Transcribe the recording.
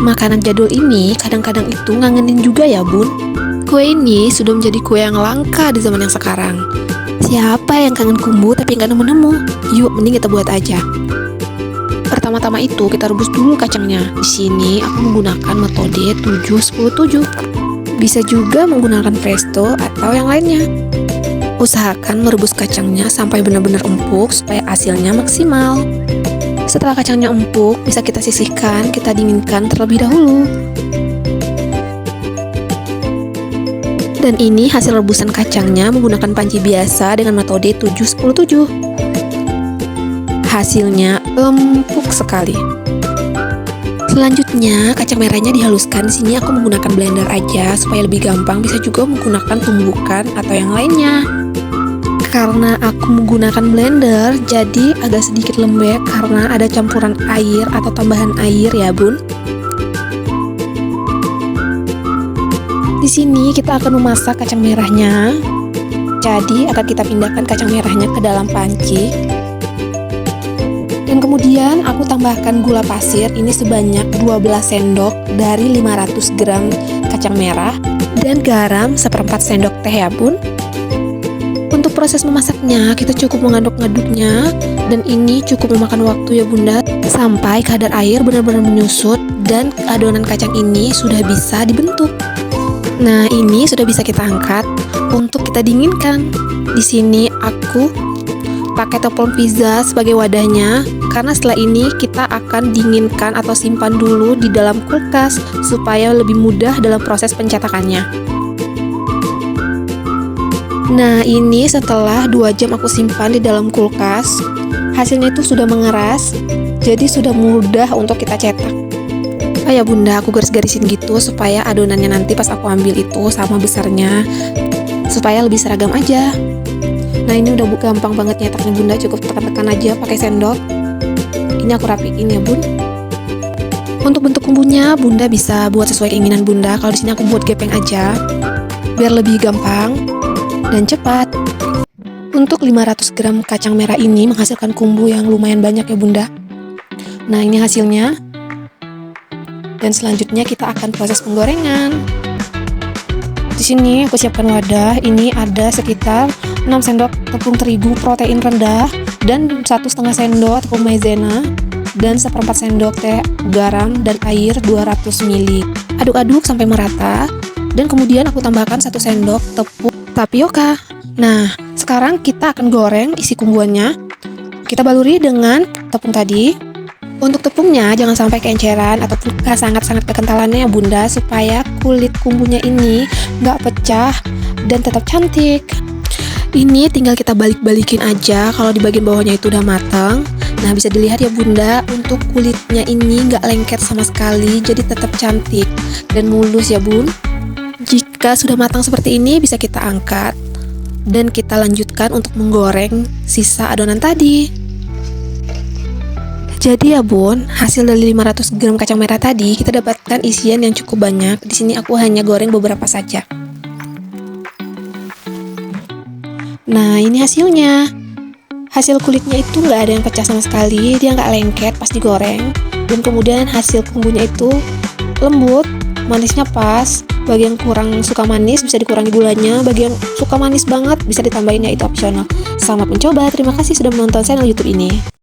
Makanan jadul ini kadang-kadang itu ngangenin juga ya bun. Kue ini sudah menjadi kue yang langka di zaman yang sekarang. Siapa yang kangen kumbu tapi nggak nemu-nemu? Yuk, mending kita buat aja. Pertama-tama itu kita rebus dulu kacangnya. Di sini aku menggunakan metode 7-10-7. Bisa juga menggunakan presto atau yang lainnya. Usahakan merebus kacangnya sampai benar-benar empuk supaya hasilnya maksimal. Setelah kacangnya empuk, bisa kita sisihkan, kita dinginkan terlebih dahulu. Dan ini hasil rebusan kacangnya menggunakan panci biasa dengan metode 7-10-7. Hasilnya empuk sekali. Selanjutnya, kacang merahnya dihaluskan. Di sini aku menggunakan blender aja supaya lebih gampang. Bisa juga menggunakan tumbukan atau yang lainnya. Karena aku menggunakan blender, jadi agak sedikit lembek karena ada campuran air atau tambahan air ya bun. Di sini kita akan memasak kacang merahnya. Jadi akan kita pindahkan kacang merahnya ke dalam panci. Dan kemudian aku tambahkan gula pasir ini sebanyak 12 sendok dari 500 gram kacang merah dan garam 1/4 sendok teh ya bun. Untuk proses memasaknya kita cukup mengaduk-ngaduknya dan ini cukup memakan waktu ya bunda sampai kadar air benar-benar menyusut dan adonan kacang ini sudah bisa dibentuk. Nah, ini sudah bisa kita angkat untuk kita dinginkan. Di sini aku pakai teflon pizza sebagai wadahnya karena setelah ini kita akan dinginkan atau simpan dulu di dalam kulkas supaya lebih mudah dalam proses pencetakannya. Nah, ini setelah 2 jam aku simpan di dalam kulkas, hasilnya itu sudah mengeras, jadi sudah mudah untuk kita cetak. Ya bunda, aku garis-garisin gitu supaya adonannya nanti pas aku ambil itu sama besarnya supaya lebih seragam aja. Nah, ini udah gampang banget nyetaknya bunda, cukup tekan-tekan aja pakai sendok. Ini aku rapiin ya bun. Untuk bentuk kumbunya bunda bisa buat sesuai keinginan bunda. Kalau di sini aku buat gepeng aja biar lebih gampang dan cepat. Untuk 500 gram kacang merah ini menghasilkan kumbu yang lumayan banyak ya bunda. Nah, ini hasilnya. Dan selanjutnya kita akan proses penggorengan. Di sini aku siapkan wadah. Ini ada sekitar 6 sendok tepung terigu protein rendah dan 1,5 sendok tepung maizena dan 1/4 sendok teh garam dan air 200 ml. Aduk-aduk sampai merata dan kemudian aku tambahkan 1 sendok tepung tapioka. Nah, sekarang kita akan goreng isi kumbuannya. Kita baluri dengan tepung tadi. Untuk tepungnya jangan sampai keenceran atau sangat-sangat kekentalannya ya bunda supaya kulit kumbunya ini nggak pecah dan tetap cantik. Ini tinggal kita balik-balikin aja kalau di bagian bawahnya itu udah matang. Nah, bisa dilihat ya bunda, untuk kulitnya ini nggak lengket sama sekali, jadi tetap cantik dan mulus ya bun. Jika sudah matang seperti ini bisa kita angkat dan kita lanjutkan untuk menggoreng sisa adonan tadi. Jadi ya bun, hasil dari 500 gram kacang merah tadi kita dapatkan isian yang cukup banyak. Di sini aku hanya goreng beberapa saja. Nah, ini hasilnya. Hasil kulitnya itu nggak ada yang pecah sama sekali, dia nggak lengket pas digoreng. Dan kemudian hasil kumbunya itu lembut, manisnya pas. Bagi yang kurang suka manis bisa dikurangi gulanya, bagi yang suka manis banget bisa ditambahin, ya itu opsional. Selamat mencoba, terima kasih sudah menonton channel YouTube ini.